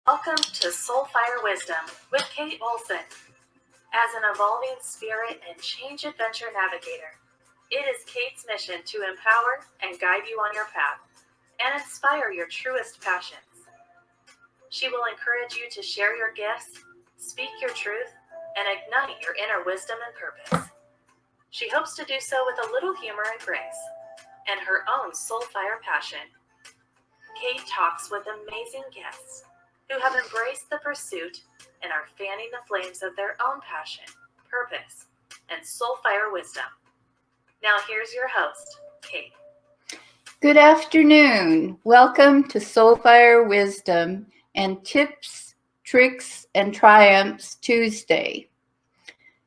Welcome to Soulfire Wisdom with Kate Olson. As an evolving spirit and change adventure navigator, it is Kate's mission to empower and guide you on your path and inspire your truest passions. She will encourage you to share your gifts, speak your truth, and ignite your inner wisdom and purpose. She hopes to do so with a little humor and grace and her own soulfire passion. Kate talks with amazing guests who have embraced the pursuit and are fanning the flames of their own passion, purpose, and soulfire wisdom. Now here's your host, Kate. Good afternoon. Welcome to Soulfire Wisdom and Tips, Tricks, and Triumphs Tuesday.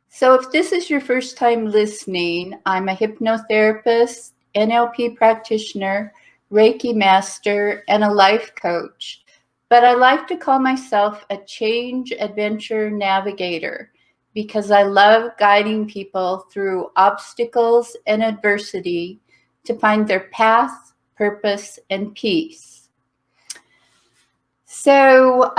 So if this is your first time listening, I'm a hypnotherapist, NLP practitioner, Reiki master, and a life coach. But I like to call myself a change adventure navigator because I love guiding people through obstacles and adversity to find their path, purpose, and peace. So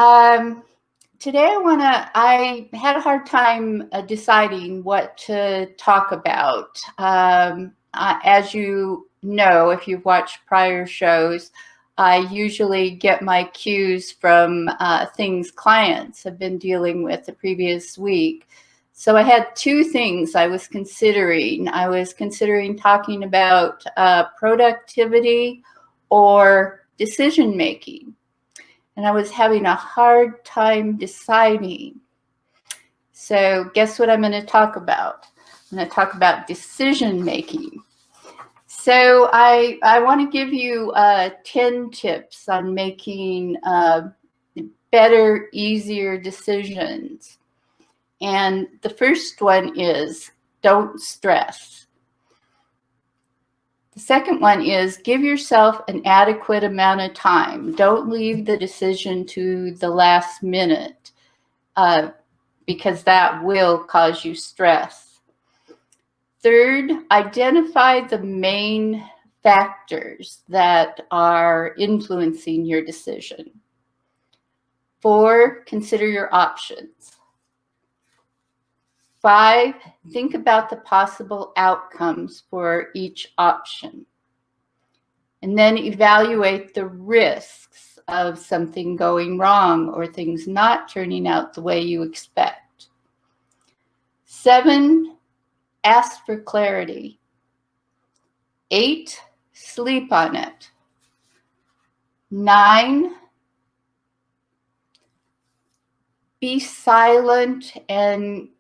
today I had a hard time deciding what to talk about. As you know, if you've watched prior shows, I usually get my cues from things clients have been dealing with the previous week. So I had two things I was considering. I was considering talking about productivity or decision making. And I was having a hard time deciding. So guess what I'm going to talk about? I'm going to talk about decision making. So I want to give you 10 tips on making better, easier decisions. And the first one is don't stress. The second one is give yourself an adequate amount of time. Don't leave the decision to the last minute because that will cause you stress. Third, identify the main factors that are influencing your decision. 4, consider your options. 5, think about the possible outcomes for each option. And then evaluate the risks of something going wrong or things not turning out the way you expect. 7, ask for clarity. 8, sleep on it. 9, be silent and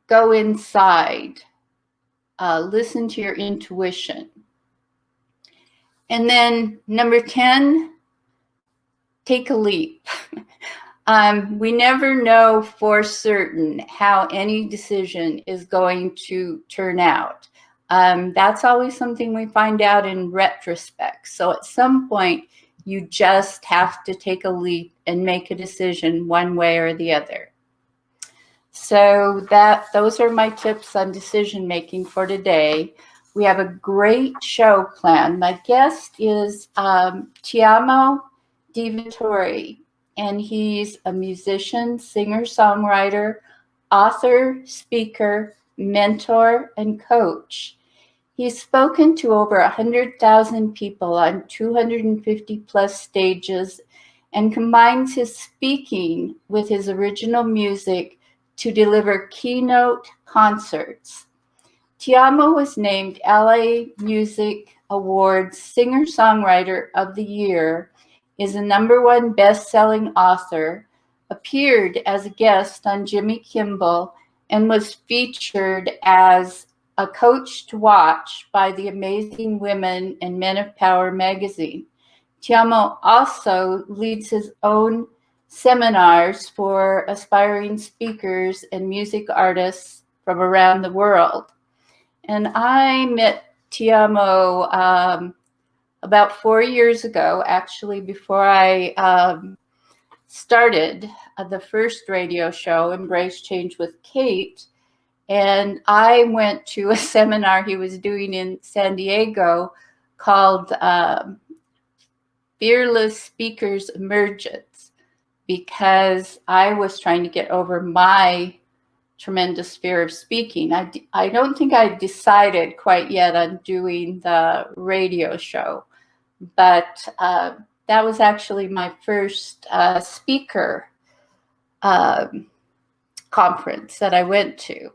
go inside. Listen to your intuition. And then number 10, take a leap. We never know for certain how any decision is going to turn out. That's always something we find out in retrospect. So at some point, you just have to take a leap and make a decision one way or the other. So those are my tips on decision making for today. We have a great show planned. My guest is Tiamo De Vettori, and he's a musician, singer-songwriter, author, speaker, mentor, and coach. He's spoken to over 100,000 people on 250 plus stages and combines his speaking with his original music to deliver Keynote Concerts. Tiamo was named LA Music Awards Singer-Songwriter of the Year, is a #1 best-selling author, appeared as a guest on Jimmy Kimmel, and was featured as a coach to watch by the Amazing Women and Men of Power magazine. Tiamo also leads his own seminars for aspiring speakers and music artists from around the world. And I met Tiamo about 4 years ago, actually, before I started the first radio show, Embrace Change with Kate. And I went to a seminar he was doing in San Diego called Fearless Speakers Emergence. because I was trying to get over my tremendous fear of speaking. I don't think I decided quite yet on doing the radio show, but that was actually my first speaker conference that I went to.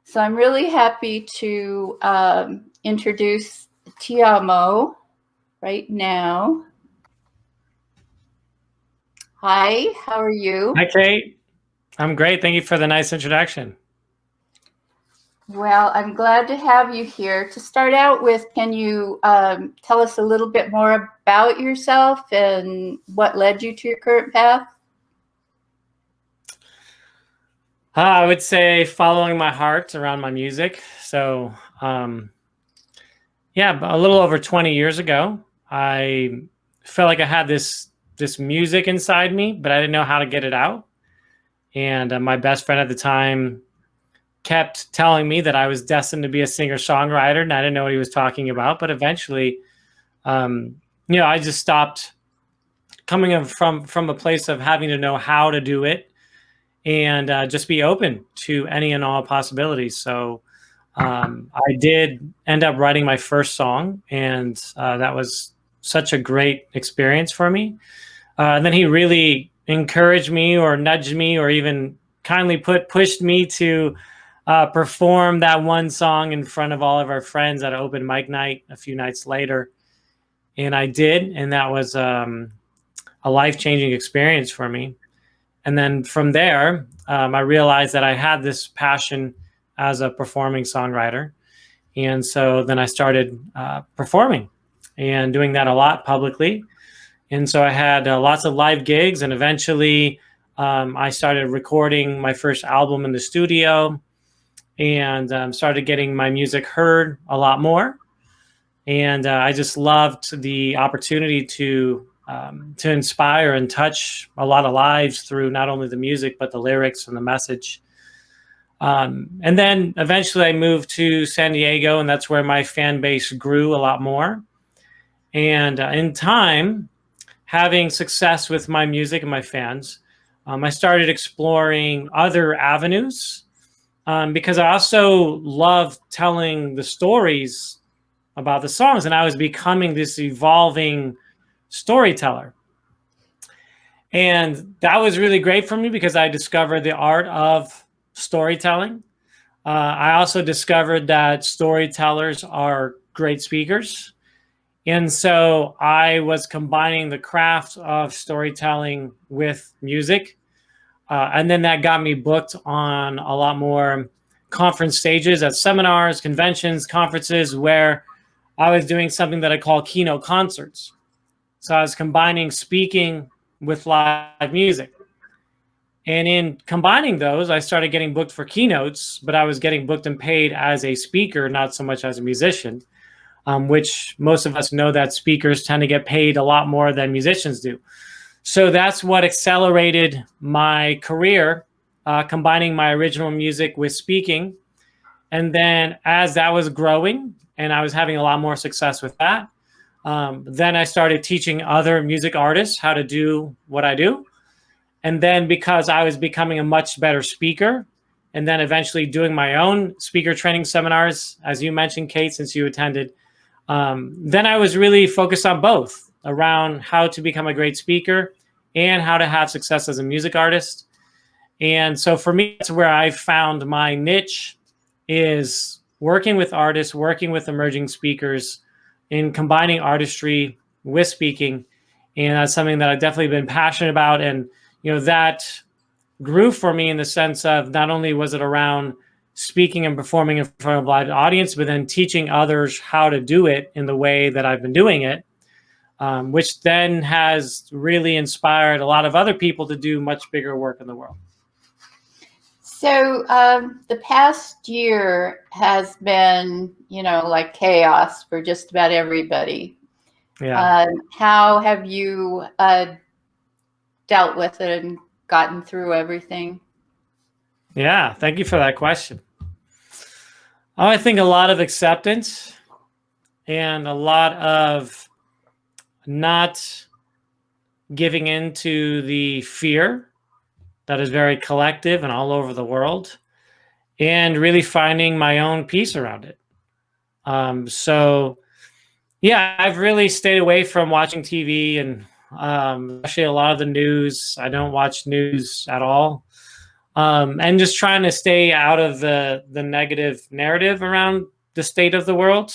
So I'm really happy to introduce Tiamo right now. Hi, how are you? Hi, Kate. I'm great. Thank you for the nice introduction. Well, I'm glad to have you here. To start out with, can you tell us a little bit more about yourself and what led you to your current path? I would say following my heart around my music. So, yeah, a little over 20 years ago, I felt like I had this music inside me, but I didn't know how to get it out. And my best friend at the time kept telling me that I was destined to be a singer-songwriter, and I didn't know what he was talking about. But eventually, I just stopped coming from a place of having to know how to do it, and just be open to any and all possibilities. So I did end up writing my first song, and that was such a great experience for me. And then he really encouraged me or nudged me or even kindly pushed me to perform that one song in front of all of our friends at open mic night a few nights later. And I did, and that was a life-changing experience for me. And then from there, I realized that I had this passion as a performing songwriter. And so then I started performing and doing that a lot publicly. And so I had lots of live gigs, and eventually I started recording my first album in the studio, and started getting my music heard a lot more. And I just loved the opportunity to inspire and touch a lot of lives through not only the music, but the lyrics and the message. And then eventually I moved to San Diego, and that's where my fan base grew a lot more. And in time, having success with my music and my fans, I started exploring other avenues because I also love telling the stories about the songs, and I was becoming this evolving storyteller. And that was really great for me because I discovered the art of storytelling. I also discovered that storytellers are great speakers. And so I was combining the craft of storytelling with music. And then that got me booked on a lot more conference stages at seminars, conventions, conferences, where I was doing something that I call Keynote Concerts. So I was combining speaking with live music. And in combining those, I started getting booked for keynotes, but I was getting booked and paid as a speaker, not so much as a musician, which most of us know that speakers tend to get paid a lot more than musicians do. So that's what accelerated my career, combining my original music with speaking. And then as that was growing and I was having a lot more success with that, then I started teaching other music artists how to do what I do. And then because I was becoming a much better speaker, and then eventually doing my own speaker training seminars, as you mentioned, Kate, since you attended, then I was really focused on both, around how to become a great speaker and how to have success as a music artist. And so for me, that's where I found my niche, is working with artists, working with emerging speakers, in combining artistry with speaking. And that's something that I've definitely been passionate about. And, that grew for me in the sense of not only was it around speaking and performing in front of a live audience, but then teaching others how to do it in the way that I've been doing it, which then has really inspired a lot of other people to do much bigger work in the world. So the past year has been, like chaos for just about everybody. Yeah. How have you dealt with it and gotten through everything? Yeah, thank you for that question. I think a lot of acceptance and a lot of not giving into the fear that is very collective and all over the world, and really finding my own peace around it. So yeah, I've really stayed away from watching TV and actually a lot of the news. I don't watch news at all. And just trying to stay out of the negative narrative around the state of the world,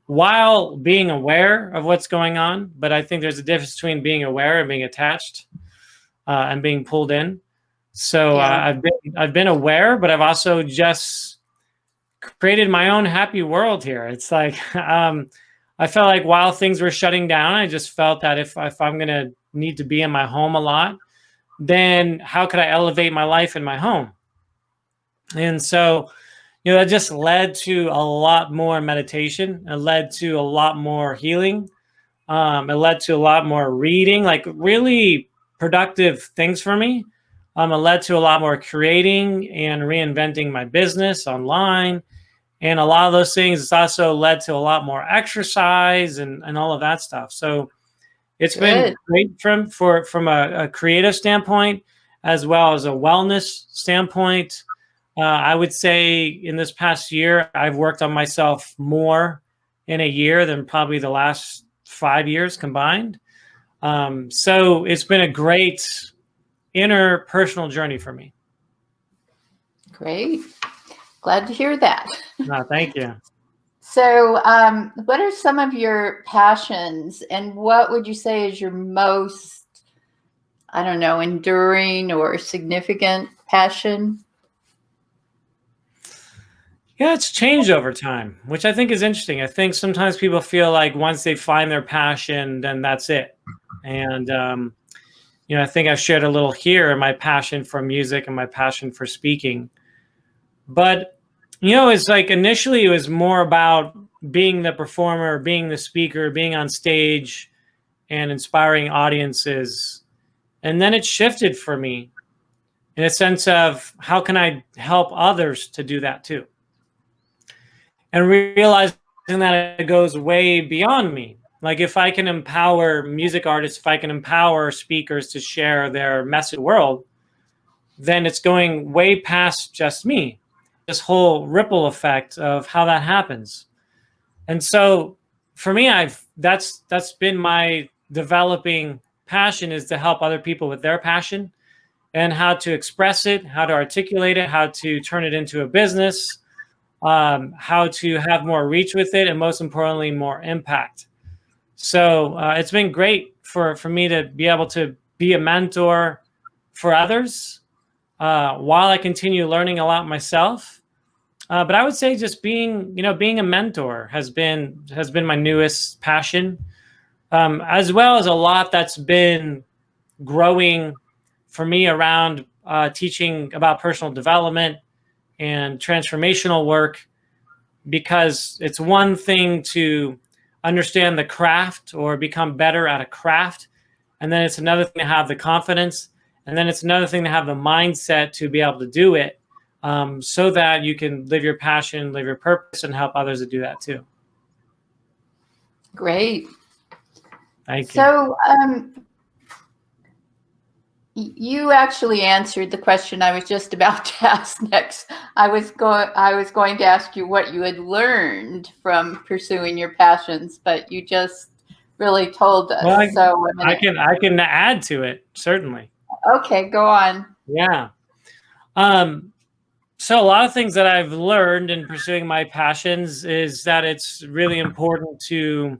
while being aware of what's going on. But I think there's a difference between being aware and being attached, and being pulled in. So Yeah. I've been aware, but I've also just created my own happy world here. It's like I felt like while things were shutting down, I just felt that if I'm going to need to be in my home a lot, then how could I elevate my life in my home? And so, that just led to a lot more meditation. It led to a lot more healing. It led to a lot more reading, like really productive things for me. It led to a lot more creating and reinventing my business online. And a lot of those things, it's also led to a lot more exercise and all of that stuff. So it's been great from a creative standpoint, as well as a wellness standpoint. I would say in this past year, I've worked on myself more in a year than probably the last 5 years combined. So it's been a great inner personal journey for me. Great. Glad to hear that. Thank you. So what are some of your passions, and what would you say is your most, I don't know, enduring or significant passion? Yeah, it's changed over time, which I think is interesting. I think sometimes people feel like once they find their passion, then that's it. And, I think I've shared a little here, my passion for music and my passion for speaking. But, it's like initially it was more about being the performer, being the speaker, being on stage and inspiring audiences. And then it shifted for me in a sense of how can I help others to do that too? And realizing that it goes way beyond me. Like if I can empower music artists, if I can empower speakers to share their message to the world, then it's going way past just me. This whole ripple effect of how that happens. And so for me, that's been my developing passion, is to help other people with their passion and how to express it, how to articulate it, how to turn it into a business, how to have more reach with it, and most importantly, more impact. So it's been great for me to be able to be a mentor for others while I continue learning a lot myself. But I would say just being a mentor has been my newest passion, as well as a lot that's been growing for me around teaching about personal development and transformational work, because it's one thing to understand the craft or become better at a craft, and then it's another thing to have the confidence, and then it's another thing to have the mindset to be able to do it, so that you can live your passion, live your purpose, and help others to do that too. Great. Thank you. So you actually answered the question I was just about to ask next. I was going to ask you what you had learned from pursuing your passions, but you just really told us. Well, so I can add to it, certainly. Okay, go on. Yeah. So a lot of things that I've learned in pursuing my passions is that it's really important to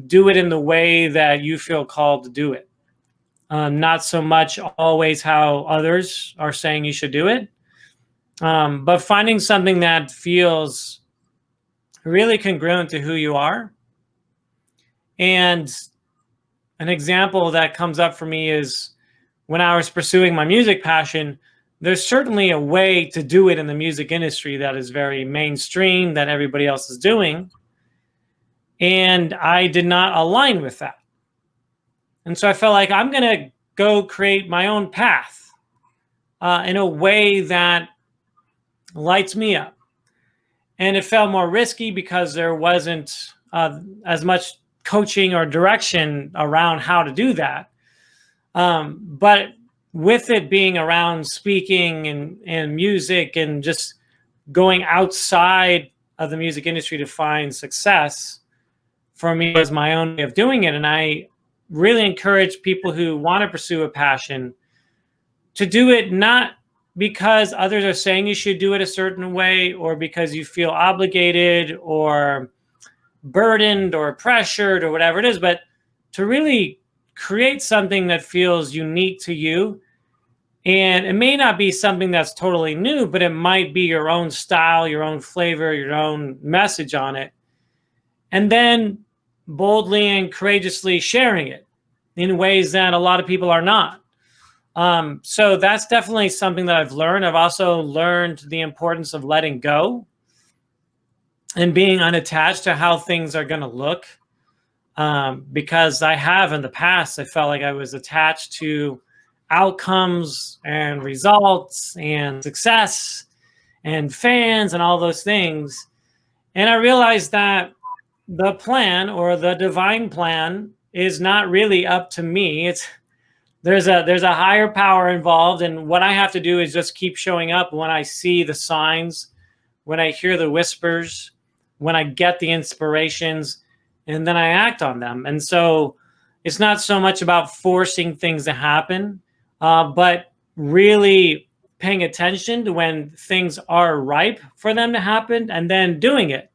do it in the way that you feel called to do it. Not so much always how others are saying you should do it, but finding something that feels really congruent to who you are. And an example that comes up for me is when I was pursuing my music passion, there's certainly a way to do it in the music industry that is very mainstream, that everybody else is doing. And I did not align with that. And so I felt like I'm going to go create my own path in a way that lights me up. And it felt more risky because there wasn't as much coaching or direction around how to do that. But with it being around speaking and music and just going outside of the music industry to find success, for me was my own way of doing it. And I really encourage people who want to pursue a passion to do it not because others are saying you should do it a certain way, or because you feel obligated or burdened or pressured or whatever it is, but to really create something that feels unique to you. And it may not be something that's totally new, but it might be your own style, your own flavor, your own message on it. And then boldly and courageously sharing it in ways that a lot of people are not. So that's definitely something that I've learned. I've also learned the importance of letting go and being unattached to how things are going to look. Because I have in the past, I felt like I was attached to outcomes and results and success and fans and all those things. And I realized that the plan, or the divine plan, is not really up to me. There's a higher power involved, and what I have to do is just keep showing up when I see the signs, when I hear the whispers, when I get the inspirations, and then I act on them. And so it's not so much about forcing things to happen, but really paying attention to when things are ripe for them to happen and then doing it.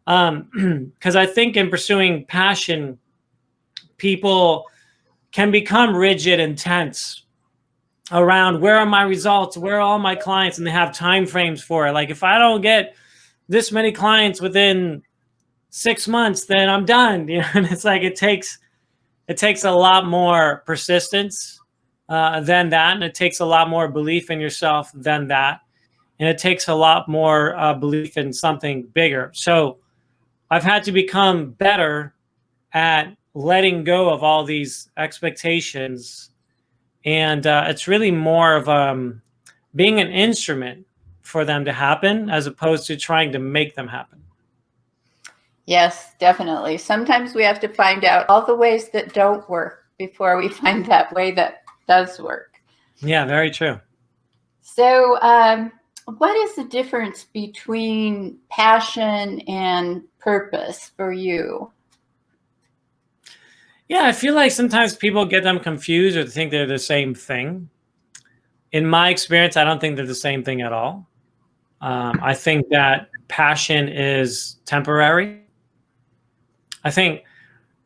Because I think in pursuing passion, people can become rigid and tense around where are my results, where are all my clients, and they have time frames for it. Like, if I don't get this many clients within 6 months, then I'm done. You know, and it's like it takes a lot more persistence than that, and it takes a lot more belief in yourself than that, and it takes a lot more belief in something bigger. So I've had to become better at letting go of all these expectations, and it's really more of being an instrument for them to happen, as opposed to trying to make them happen. Yes, definitely. Sometimes we have to find out all the ways that don't work before we find that way that does work. Yeah, very true. So what is the difference between passion and purpose for you? Yeah, I feel like sometimes people get them confused or think they're the same thing. In my experience, I don't think they're the same thing at all. I think that passion is temporary. I think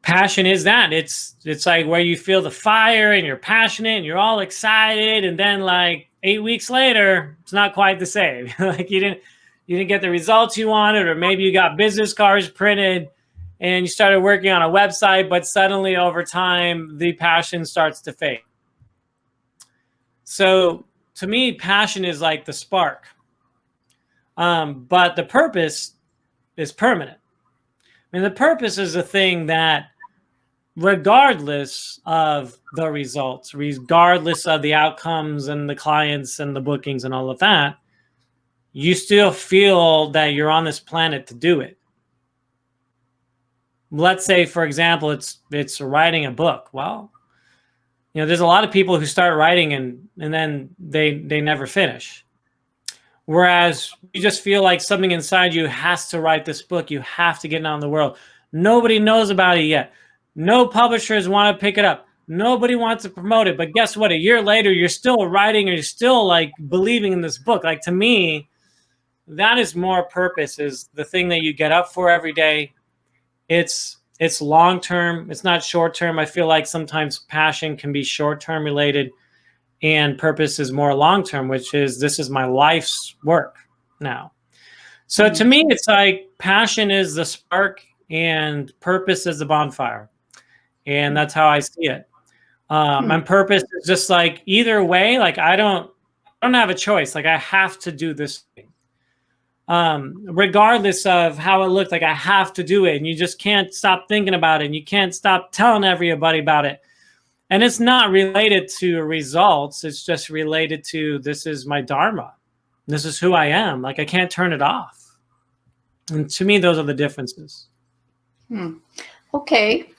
passion is that. It's like where you feel the fire and you're passionate and you're all excited, and then like 8 weeks later, it's not quite the same. Like you didn't get the results you wanted, or maybe you got business cards printed and you started working on a website, but suddenly over time, the passion starts to fade. So to me, passion is like the spark. But the purpose is permanent. I mean, the purpose is a thing that, regardless of the results, regardless of the outcomes and the clients and the bookings and all of that, you still feel that you're on this planet to do it. Let's say, for example, it's writing a book. Well, you know, there's a lot of people who start writing and then they never finish. Whereas you just feel like something inside you has to write this book. You have to get it out in the world. Nobody knows about it yet. No publishers want to pick it up. Nobody wants to promote it. But guess what? A year later, you're still writing, or you're still like believing in this book. Like, to me, that is more purpose, is the thing that you get up for every day. It's long-term. It's not short-term. I feel like sometimes passion can be short-term related, and purpose is more long-term, which is, this is my life's work now. So to me, it's like passion is the spark and purpose is the bonfire. And that's how I see it. And purpose is just like, either way, like I don't have a choice. Like, I have to do this thing. Regardless of how it looks, like I have to do it. And you just can't stop thinking about it. And you can't stop telling everybody about it. And it's not related to results. It's just related to, this is my dharma. This is who I am. Like, I can't turn it off. And to me, those are the differences. Okay.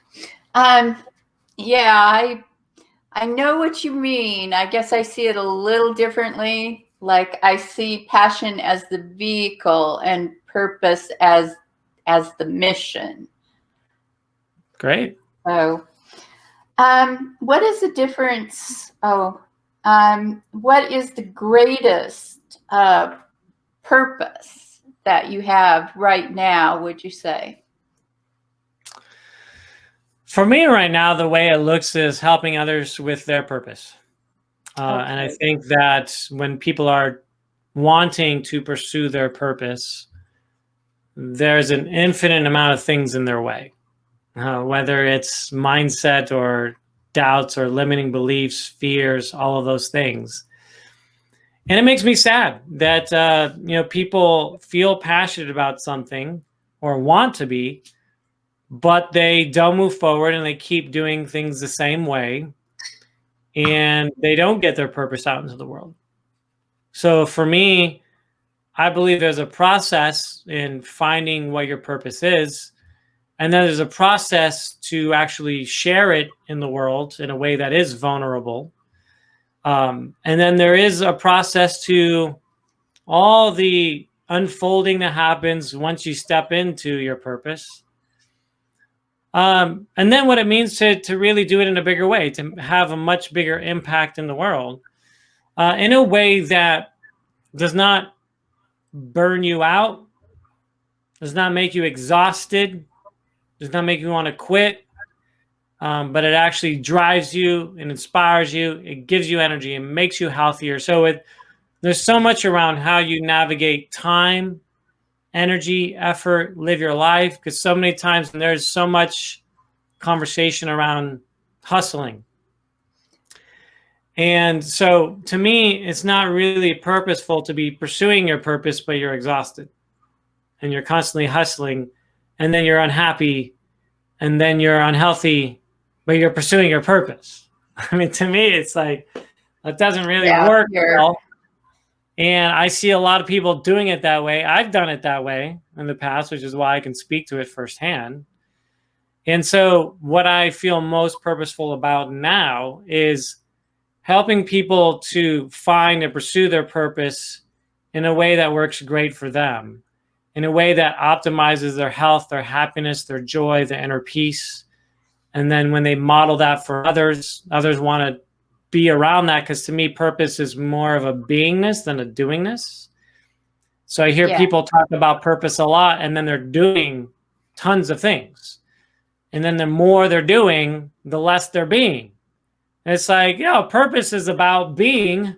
Yeah, I know what you mean. I guess I see it a little differently. Like I see passion as the vehicle and purpose as the mission. Great. So, what is the difference? What is the greatest purpose that you have right now, would you say? For me right now, the way it looks is helping others with their purpose. And I think that when people are wanting to pursue their purpose, there's an infinite amount of things in their way, whether it's mindset or doubts or limiting beliefs, fears, all of those things. And it makes me sad that people feel passionate about something or want to be, but they don't move forward and they keep doing things the same way, and they don't get their purpose out into the world. So for me, I believe there's a process in finding what your purpose is, and then there's a process to actually share it in the world in a way that is vulnerable. And then there is a process to all the unfolding that happens once you step into your purpose. And then what it means to really do it in a bigger way, to have a much bigger impact in the world, in a way that does not burn you out, does not make you exhausted, does not make you want to quit, but it actually drives you and inspires you. It gives you energy and makes you healthier. So there's so much around how you navigate time, energy, effort, live your life, because so many times there's so much conversation around hustling. And so to me, it's not really purposeful to be pursuing your purpose, but you're exhausted and you're constantly hustling, and then you're unhappy, and then you're unhealthy, but you're pursuing your purpose. I mean, to me, it's like, that doesn't really work well. And I see a lot of people doing it that way. I've done it that way in the past, which is why I can speak to it firsthand. And so what I feel most purposeful about now is helping people to find and pursue their purpose in a way that works great for them, in a way that optimizes their health, their happiness, their joy, their inner peace. And then when they model that for others, others want to be around that, because to me, purpose is more of a beingness than a doingness. So I hear people talk about purpose a lot, and then they're doing tons of things. And then the more they're doing, the less they're being. And it's like, purpose is about being.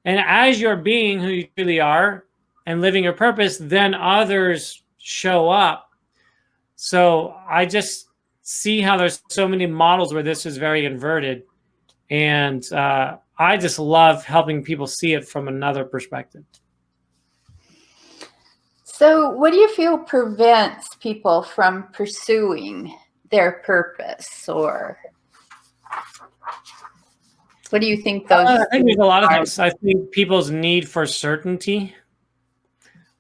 And as you're being who you really are and living your purpose, then others show up. So I just see how there's so many models where this is very inverted. And I just love helping people see it from another perspective. So what do you feel prevents people from pursuing their purpose, or what do you think those I think there's a lot of things. I think people's need for certainty.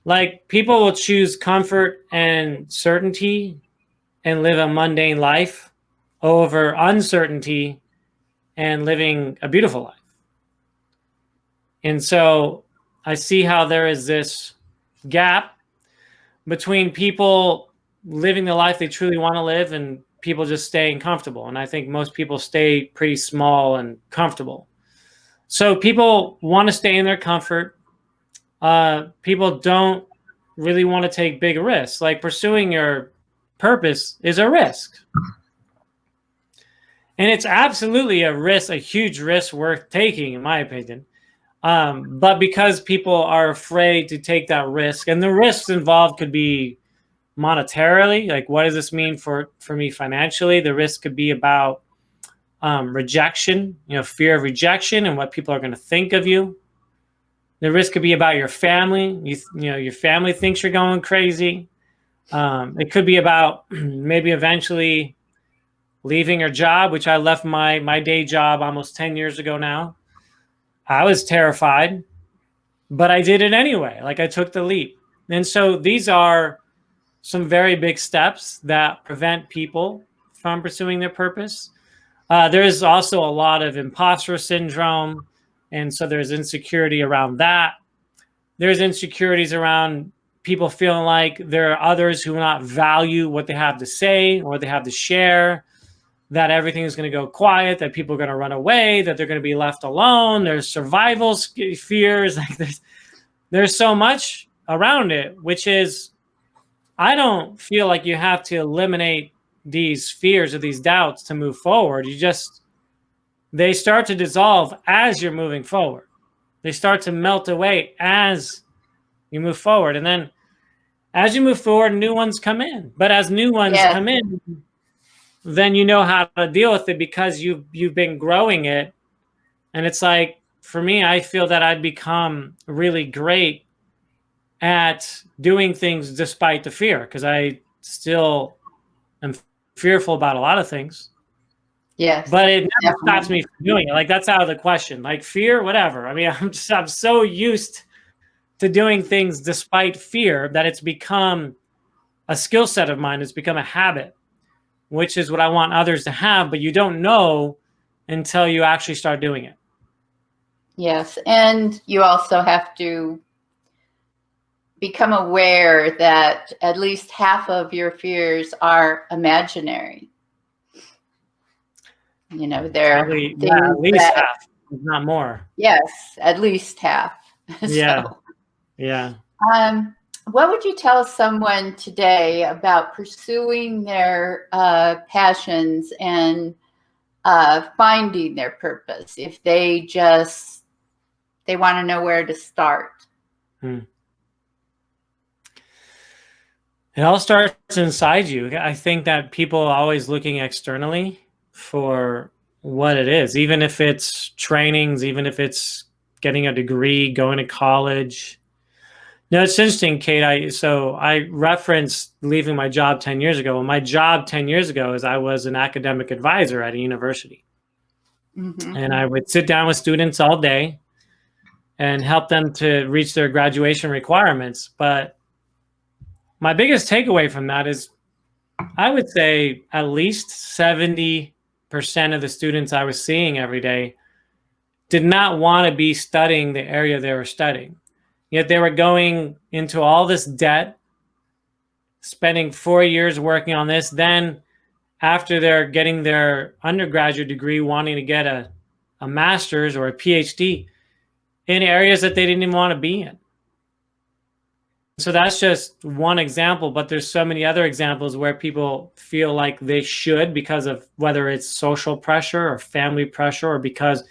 Like, people will choose comfort and certainty and live a mundane life over uncertainty and living a beautiful life. And so I see how there is this gap between people living the life they truly want to live and people just staying comfortable. And I think most people stay pretty small and comfortable. So people want to stay in their comfort. People don't really want to take big risks. Like, pursuing your purpose is a risk. And it's absolutely a risk, a huge risk worth taking, in my opinion. But because people are afraid to take that risk, and the risks involved could be monetarily, like, what does this mean for me financially? The risk could be about rejection, fear of rejection and what people are going to think of you. The risk could be about your family. Your family thinks you're going crazy. It could be about maybe eventually leaving your job, which I left my day job almost 10 years ago now. I was terrified, but I did it anyway. Like, I took the leap. And so these are some very big steps that prevent people from pursuing their purpose. There's also a lot of imposter syndrome. And so there's insecurity around that. There's insecurities around people feeling like there are others who will not value what they have to say or what they have to share, that everything is going to go quiet, that people are going to run away, that they're going to be left alone. There's survival fears. Like there's so much around it, which is, I don't feel like you have to eliminate these fears or these doubts to move forward. They start to dissolve as you're moving forward. They start to melt away as you move forward. And then as you move forward, new ones come in. But as new ones come in, then you know how to deal with it because you've been growing it. And it's like, for me, I feel that I'd become really great at doing things despite the fear, because I still am fearful about a lot of things. Yes. But it never stops me from doing it. Like, that's out of the question. Like, fear, whatever. I mean, I'm so used to doing things despite fear that it's become a skill set of mine. It's become a habit, which is what I want others to have, but you don't know until you actually start doing it. Yes. And you also have to become aware that at least half of your fears are imaginary. You know, they're at least half, if not more. Yes, at least half. Yeah. So, yeah. What would you tell someone today about pursuing their passions and finding their purpose if they want to know where to start? It all starts inside you. I think that people are always looking externally for what it is, even if it's trainings, even if it's getting a degree, going to college. No, it's interesting, Kate. I referenced leaving my job 10 years ago. My job 10 years ago is I was an academic advisor at a university. Mm-hmm. And I would sit down with students all day and help them to reach their graduation requirements. But my biggest takeaway from that is, I would say at least 70% of the students I was seeing every day did not want to be studying the area they were studying. Yet they were going into all this debt, spending 4 years working on this. Then after they're getting their undergraduate degree, wanting to get a master's or a PhD in areas that they didn't even want to be in. So that's just one example, but there's so many other examples where people feel like they should, because of whether it's social pressure or family pressure, or because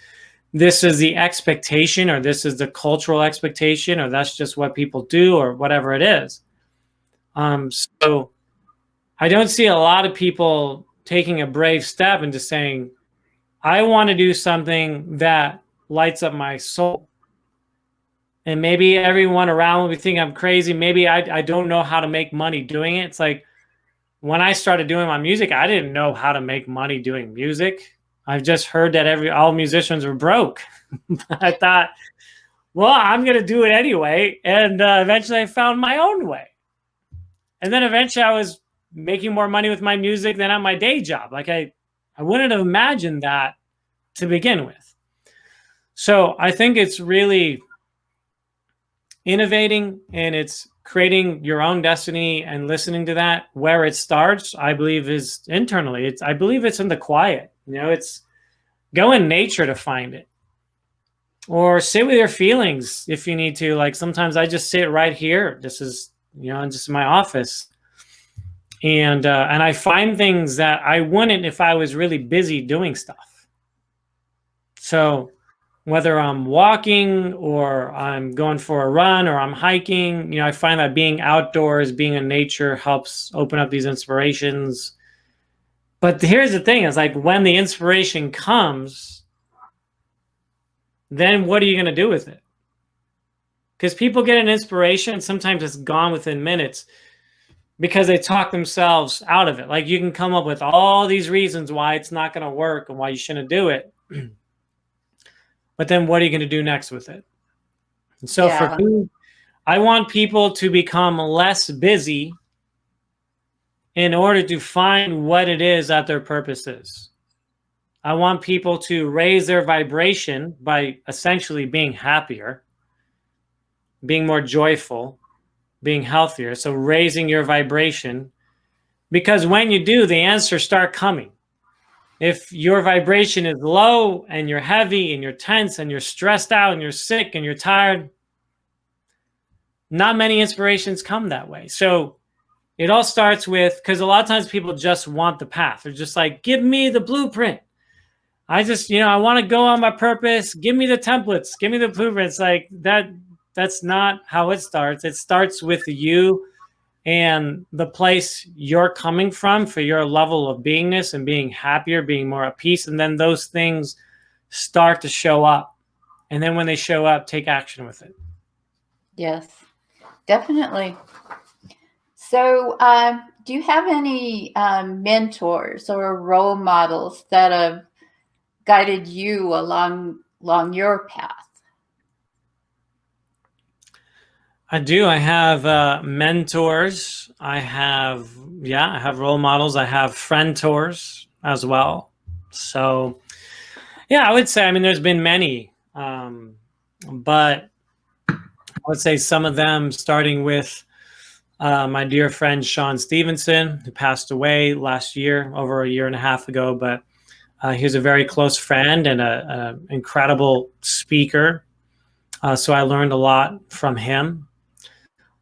this is the expectation, or this is the cultural expectation, or that's just what people do, or whatever it is. So I don't see a lot of people taking a brave step and just saying, I want to do something that lights up my soul. And maybe everyone around will be thinking I'm crazy. Maybe I don't know how to make money doing it. It's like, when I started doing my music, I didn't know how to make money doing music. I've just heard that all musicians were broke. I thought, well, I'm going to do it anyway. And eventually I found my own way. And then eventually I was making more money with my music than at my day job. Like I wouldn't have imagined that to begin with. So I think it's really innovating, and it's creating your own destiny and listening to that. Where it starts, I believe, is internally. I believe it's in the quiet. You know, it's go in nature to find it, or sit with your feelings if you need to. Like sometimes I just sit right here. This is, just in my office, and I find things that I wouldn't if I was really busy doing stuff. So whether I'm walking or I'm going for a run or I'm hiking, I find that being outdoors, being in nature helps open up these inspirations. But here's the thing, is like, when the inspiration comes, then what are you going to do with it? Because people get an inspiration and sometimes it's gone within minutes because they talk themselves out of it. Like, you can come up with all these reasons why it's not going to work and why you shouldn't do it. But then what are you going to do next with it? And so for me, I want people to become less busy in order to find what it is that their purpose is. I want people to raise their vibration by essentially being happier, being more joyful, being healthier. So raising your vibration, because when you do, the answers start coming. If your vibration is low and you're heavy and you're tense and you're stressed out and you're sick and you're tired, not many inspirations come that way. So it all starts with, because a lot of times people just want the path. They're just like, give me the blueprint. I just, I want to go on my purpose. Give me the templates. Give me the blueprints. Like that's not how it starts. It starts with you and the place you're coming from for your level of beingness and being happier, being more at peace. And then those things start to show up. And then when they show up, take action with it. Yes, definitely. So do you have any mentors or role models that have guided you along your path? I do. I have mentors. I have role models. I have friend-tors as well. So, I would say, there's been many, but I would say some of them, starting with my dear friend Sean Stevenson, who passed away last year, over a year and a half ago. But he was a very close friend and an incredible speaker. So I learned a lot from him.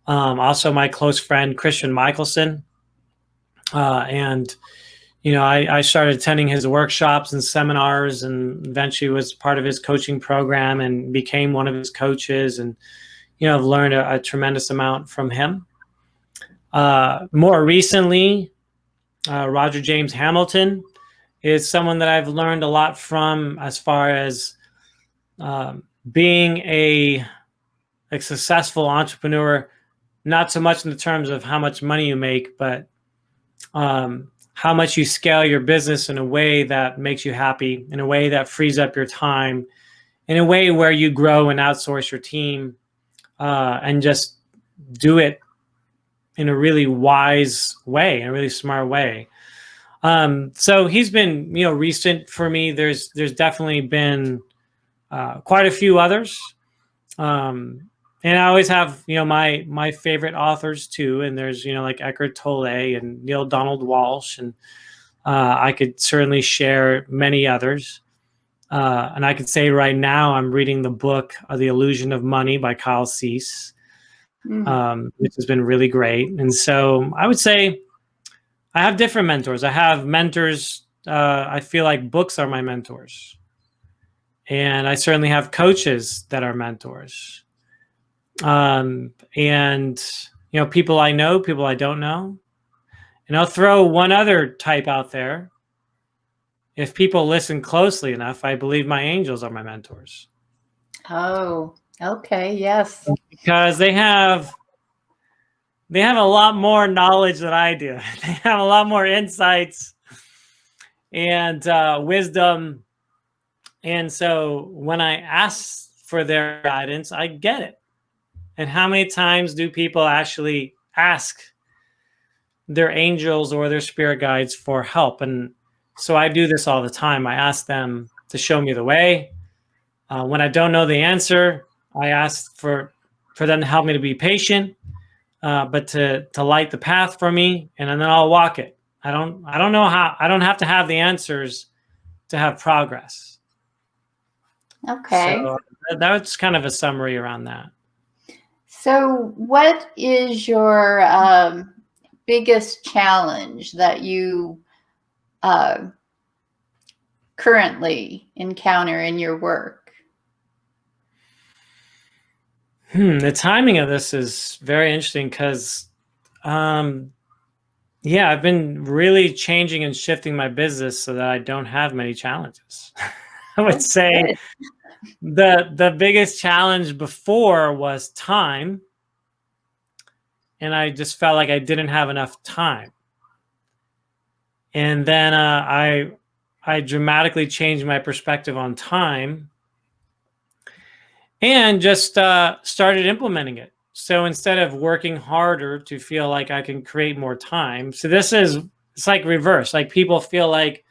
Also my close friend, Christian Michelson. And I started attending his workshops and seminars, and eventually was part of his coaching program and became one of his coaches. And, I've learned a tremendous amount from him. More recently, Roger James Hamilton is someone that I've learned a lot from, as far as being a successful entrepreneur, not so much in the terms of how much money you make, but how much you scale your business in a way that makes you happy, in a way that frees up your time, in a way where you grow and outsource your team, and just do it in a really wise way, in a really smart way. So he's been, recent for me. There's definitely been quite a few others. And I always have, my favorite authors too. And there's, like Eckhart Tolle and Neil Donald Walsh. And I could certainly share many others. And I could say right now I'm reading the book, The Illusion of Money by Kyle Cease, which has been really great. And so I would say I have different mentors. I have mentors. I feel like books are my mentors. And I certainly have coaches that are mentors. And, people I know, people I don't know. And I'll throw one other type out there. If people listen closely enough, I believe my angels are my mentors. Oh, okay. Yes. Because they have a lot more knowledge than I do. They have a lot more insights and wisdom. And so when I ask for their guidance, I get it. And how many times do people actually ask their angels or their spirit guides for help? And so I do this all the time. I ask them to show me the way. When I don't know the answer, I ask for them to help me to be patient, but to light the path for me, and then I'll walk it. I don't know how. I don't have to have the answers to have progress. Okay. So that's kind of a summary around that. So what is your biggest challenge that you currently encounter in your work? The timing of this is very interesting because, I've been really changing and shifting my business so that I don't have many challenges. I would say the biggest challenge before was time. And I just felt like I didn't have enough time. And then I dramatically changed my perspective on time and just started implementing it. So instead of working harder to feel like I can create more time, so it's like reverse. Like people feel like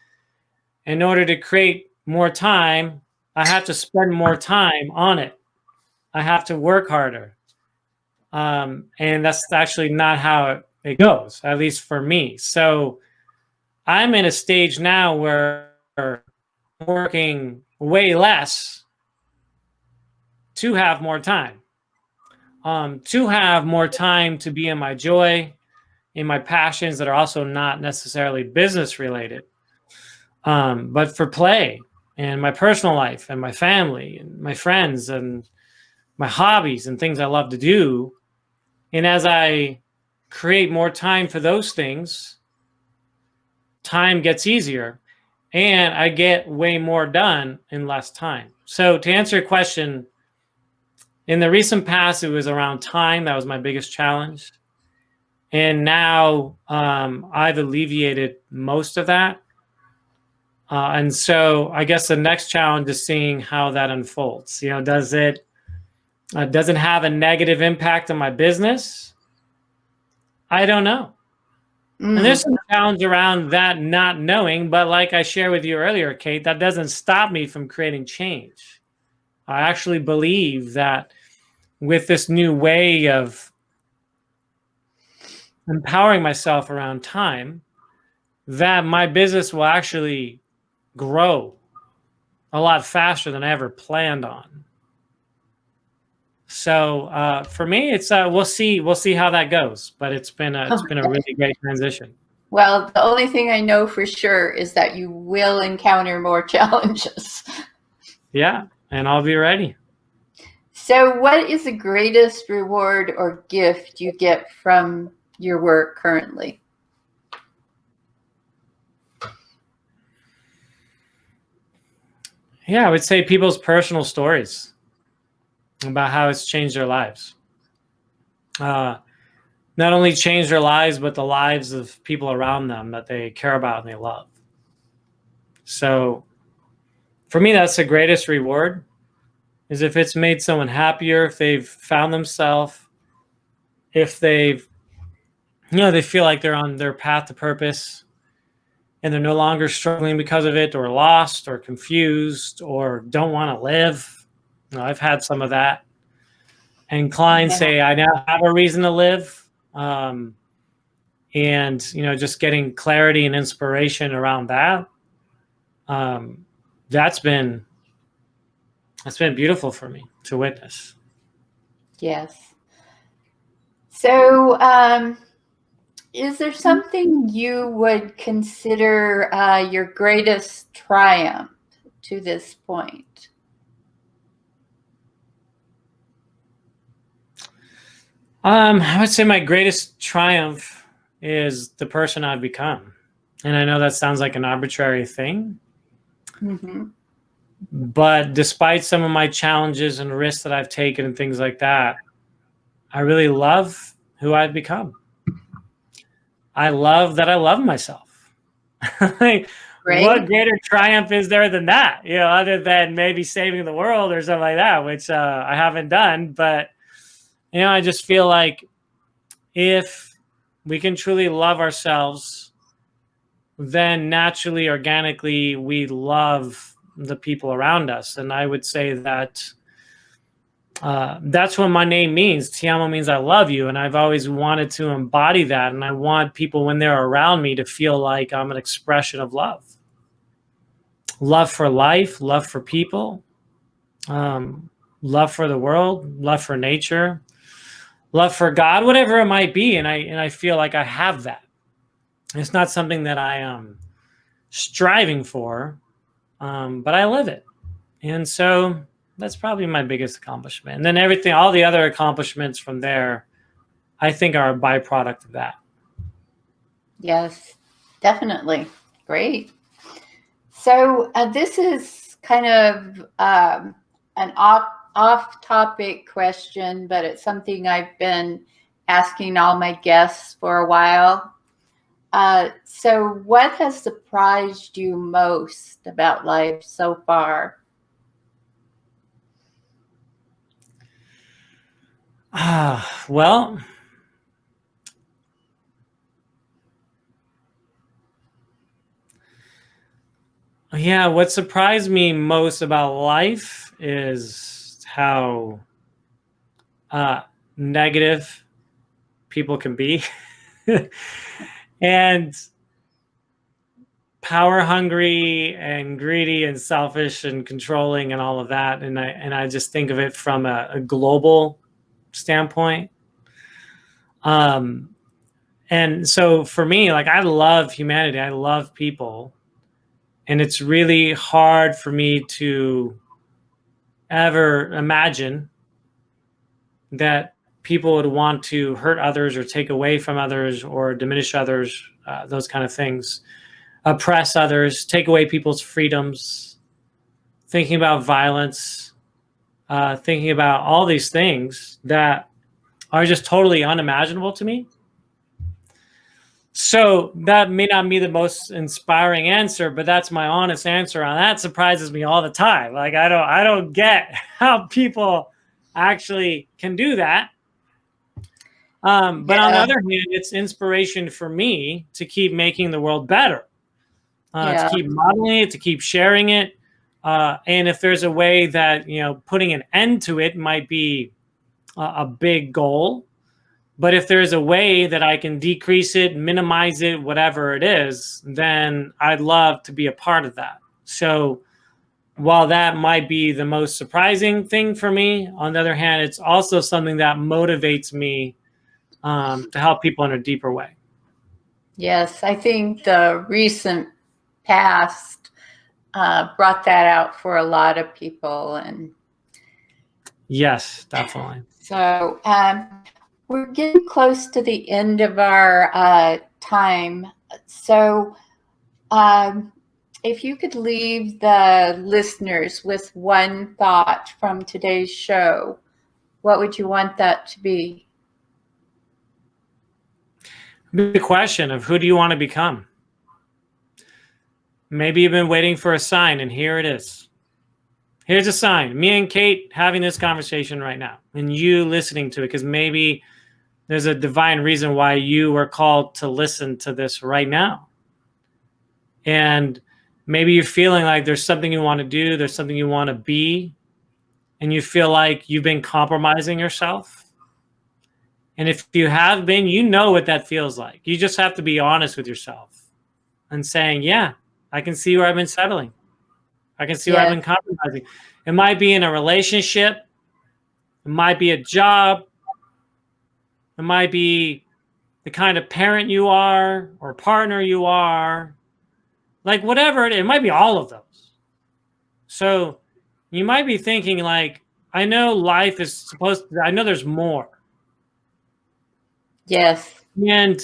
in order to create more time, I have to spend more time on it. I have to work harder. And that's actually not how it goes, at least for me. So I'm in a stage now where I'm working way less to have more time. To have more time to be in my joy, in my passions that are also not necessarily business related, but for play and my personal life and my family and my friends and my hobbies and things I love to do. And as I create more time for those things, time gets easier and I get way more done in less time. So to answer your question, in the recent past, it was around time. That was my biggest challenge. And now I've alleviated most of that. And so I guess the next challenge is seeing how that unfolds. Does it have a negative impact on my business? I don't know. And there's some challenge around that not knowing, but like I shared with you earlier, Kate, that doesn't stop me from creating change. I actually believe that with this new way of empowering myself around time, that my business will actually grow a lot faster than I ever planned on. So for me, it's we'll see how that goes. But it's been a really great transition. Well, the only thing I know for sure is that you will encounter more challenges. Yeah, and I'll be ready. So what is the greatest reward or gift you get from your work currently? Yeah, I would say people's personal stories about how it's changed their lives. Not only changed their lives, but the lives of people around them that they care about and they love. So for me, that's the greatest reward, is if it's made someone happier, if they've found themselves, if they've, they feel like they're on their path to purpose and they're no longer struggling because of it or lost or confused or don't want to live. I've had some of that. And clients say, I now have a reason to live. And, just getting clarity and inspiration around that. That's been beautiful for me to witness. Yes. So, is there something you would consider your greatest triumph to this point? I would say my greatest triumph is the person I've become. And I know that sounds like an arbitrary thing. Mm-hmm. But despite some of my challenges and risks that I've taken and things like that, I really love who I've become. I love that I love myself. What greater triumph is there than that? Other than maybe saving the world or something like that, which I haven't done. But, I just feel like if we can truly love ourselves, then naturally, organically, we love the people around us. And I would say that that's what my name means. Tiamo means I love you. And I've always wanted to embody that. And I want people, when they're around me, to feel like I'm an expression of love. Love for life, love for people, love for the world, love for nature, love for God, whatever it might be. And I feel like I have that. It's not something that I am striving for, but I live it. And so that's probably my biggest accomplishment. And then all the other accomplishments from there, I think are a byproduct of that. Yes, definitely. Great. So this is kind of an off-topic question, but it's something I've been asking all my guests for a while. So what has surprised you most about life so far? Well, yeah, what surprised me most about life is how negative people can be and power hungry and greedy and selfish and controlling and all of that. And I just think of it from a global standpoint. And so for me, like, I love humanity. I love people. And it's really hard for me to ever imagine that people would want to hurt others or take away from others or diminish others, those kind of things, oppress others, take away people's freedoms, thinking about violence, thinking about all these things that are just totally unimaginable to me. So that may not be the most inspiring answer, but that's my honest answer on that. Surprises me all the time. Like, I don't get how people actually can do that. But on the other hand, it's inspiration for me to keep making the world better, to keep modeling it, to keep sharing it. And if there's a way that, putting an end to it might be a big goal, but if there's a way that I can decrease it, minimize it, whatever it is, then I'd love to be a part of that. So while that might be the most surprising thing for me, on the other hand, it's also something that motivates me to help people in a deeper way. Yes, I think the recent past brought that out for a lot of people. And yes, definitely. So we're getting close to the end of our time. So if you could leave the listeners with one thought from today's show, what would you want that to be? The question of, who do you want to become? Maybe you've been waiting for a sign, and here it is. Here's a sign. Me and Kate having this conversation right now, and you listening to it, because maybe there's a divine reason why you were called to listen to this right now. And maybe you're feeling like there's something you want to do, there's something you want to be, and you feel like you've been compromising yourself. And if you have been, you know what that feels like. You just have to be honest with yourself and saying, yeah, I can see where I've been settling. I can see where I've been compromising. It might be in a relationship. It might be a job. It might be the kind of parent you are or partner you are. Like, whatever it might be, all of those. So you might be thinking, like, I know life is supposed to, I know there's more. Yes. And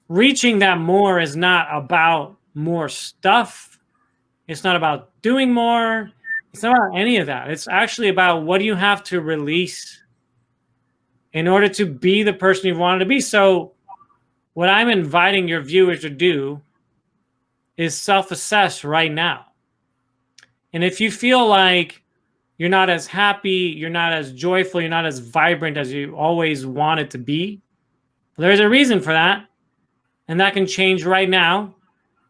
reaching that more is not about more stuff. It's not about doing more. It's not about any of that. It's actually about, what do you have to release in order to be the person you wanted to be. So what I'm inviting your viewers to do is self-assess right now. And if you feel like you're not as happy, you're not as joyful, you're not as vibrant as you always wanted to be, there's a reason for that. And that can change right now.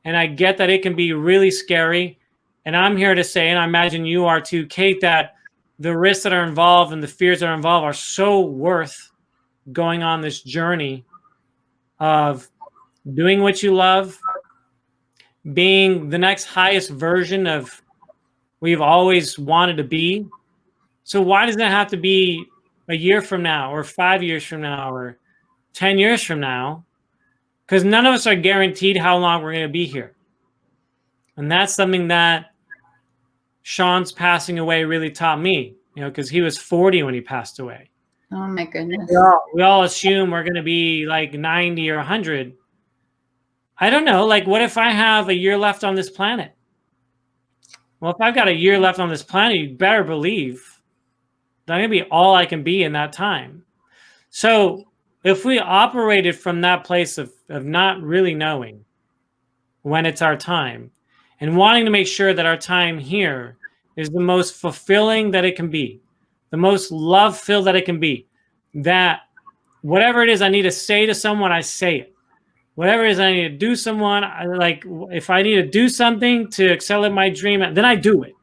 And I get that it can be really scary. And I'm here to say, and I imagine you are too, Kate, that the risks that are involved and the fears that are involved are so worth going on this journey of doing what you love, being the next highest version of what you've always wanted to be. So why does that have to be a year from now or 5 years from now or 10 years from now? Because none of us are guaranteed how long we're going to be here. And that's something that Sean's passing away really taught me, because he was 40 when he passed away. Oh my goodness. We all assume we're going to be like 90 or 100. I don't know. Like, what if I have a year left on this planet? Well, if I've got a year left on this planet, you better believe that I'm going to be all I can be in that time. So if we operated from that place of not really knowing when it's our time and wanting to make sure that our time here is the most fulfilling that it can be, the most love-filled that it can be. That whatever it is I need to say to someone, I say it. Whatever it is I need to do someone, if I need to do something to accelerate my dream, then I do it.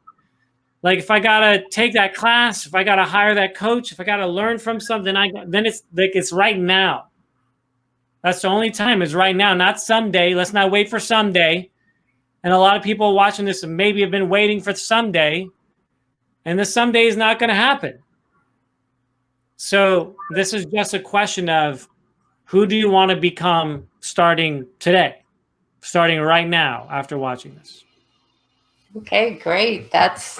Like if I gotta take that class, if I gotta hire that coach, if I gotta learn from something, then it's like it's right now. That's the only time is right now, not someday. Let's not wait for someday. And a lot of people watching this maybe have been waiting for someday, and the someday is not going to happen. So this is just a question of who do you want to become starting today, starting right now after watching this? Okay, great. That's,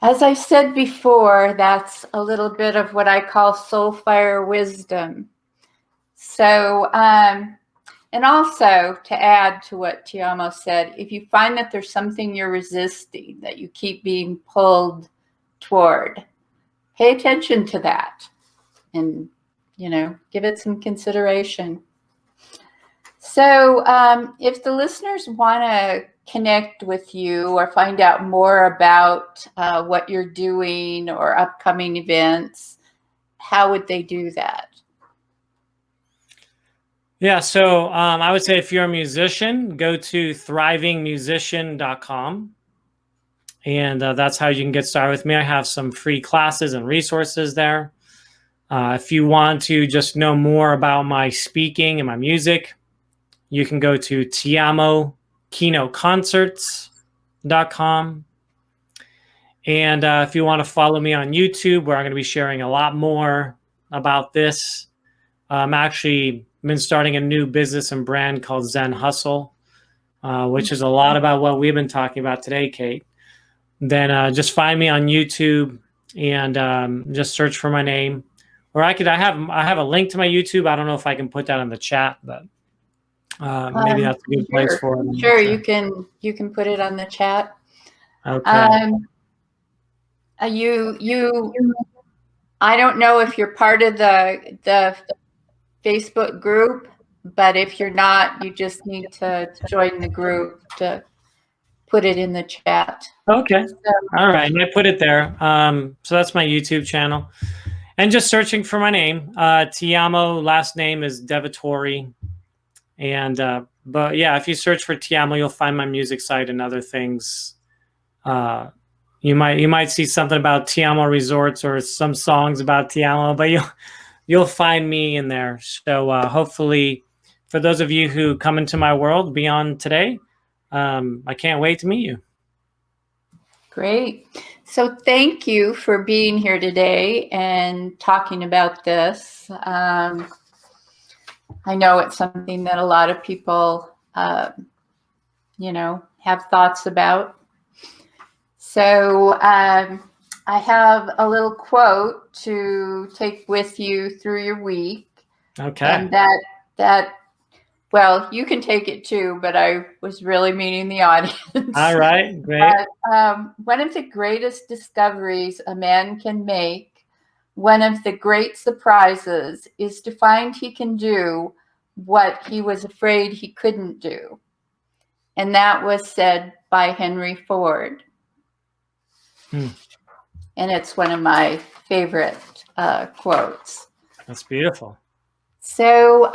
as I said before, that's a little bit of what I call soul fire wisdom. So, and also to add to what Tiamo said, if you find that there's something you're resisting, that you keep being pulled toward, pay attention to that and, give it some consideration. So if the listeners want to connect with you or find out more about what you're doing or upcoming events, how would they do that? Yeah, so I would say if you're a musician, go to thrivingmusician.com. And that's how you can get started with me. I have some free classes and resources there. If you want to just know more about my speaking and my music, you can go to Tiamo Keynote Concerts.com. And if you want to follow me on YouTube, where I'm going to be sharing a lot more about this, I'm actually been starting a new business and brand called Zen Hustle, which is a lot about what we've been talking about today, Kate. Then just find me on YouTube and just search for my name. Or I have a link to my YouTube. I don't know if I can put that in the chat, but maybe that's a good place for it. Sure, you can put it on the chat. Okay. I don't know if you're part of the Facebook group, but if you're not, you just need to join the group to put it in the chat. Okay. All right. And I put it there. So that's my YouTube channel. And just searching for my name. Tiamo, last name is De Vettori. And but yeah, if you search for Tiamo, you'll find my music site and other things. You might see something about Tiamo Resorts or some songs about Tiamo, but you'll find me in there. So hopefully, for those of you who come into my world beyond today, I can't wait to meet you. Great. So thank you for being here today and talking about this. I know it's something that a lot of people, have thoughts about. So I have a little quote to take with you through your week. Okay. And well, you can take it too, but I was really meaning the audience. All right, great. But, one of the greatest discoveries a man can make, one of the great surprises, is to find he can do what he was afraid he couldn't do. And that was said by Henry Ford. And it's one of my favorite quotes. That's beautiful. So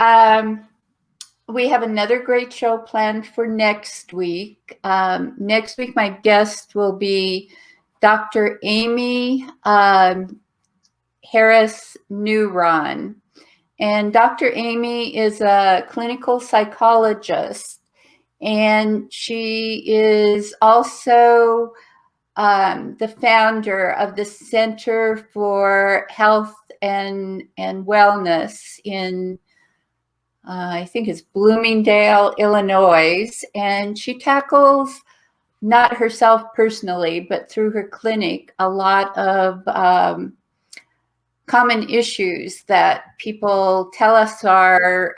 we have another great show planned for next week. Next week, my guest will be Dr. Amy Harris Neuron. And Dr. Amy is a clinical psychologist, and she is also the founder of the Center for Health and Wellness in I think it's Bloomingdale, Illinois, and she tackles, not herself personally, but through her clinic, a lot of common issues that people tell us are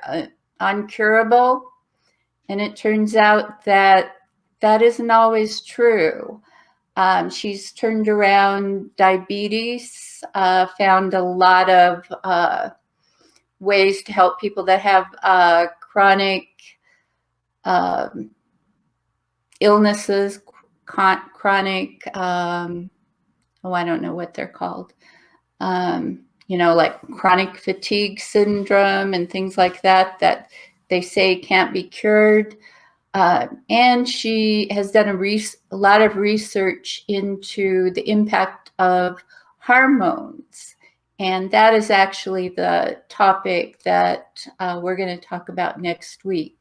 uncurable. And it turns out that that isn't always true. She's turned around diabetes, found a lot of ways to help people that have chronic illnesses, chronic, I don't know what they're called. like chronic fatigue syndrome and things like that they say can't be cured. And she has done a lot of research into the impact of hormones. And that is actually the topic that we're going to talk about next week.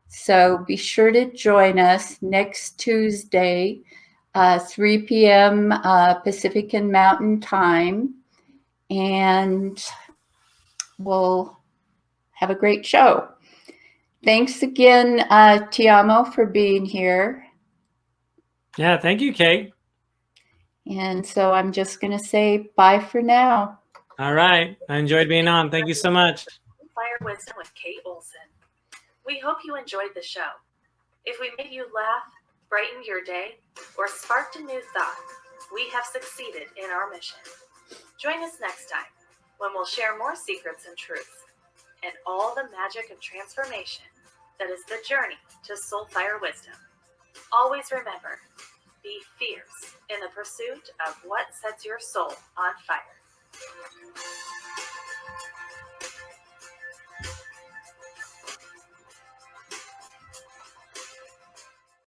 So be sure to join us next Tuesday, 3 p.m. Pacific and Mountain Time. And we'll have a great show. Thanks again, Tiamo, for being here. Yeah, thank you, Kate. And so I'm just going to say bye for now. All right. I enjoyed being on. Thank you so much. Fire Wisdom with Kate Olson. We hope you enjoyed the show. If we made you laugh, brightened your day, or sparked a new thought, we have succeeded in our mission. Join us next time when we'll share more secrets and truths and all the magic of transformation that is the journey to Soulfire Wisdom. Always remember, be fierce in the pursuit of what sets your soul on fire.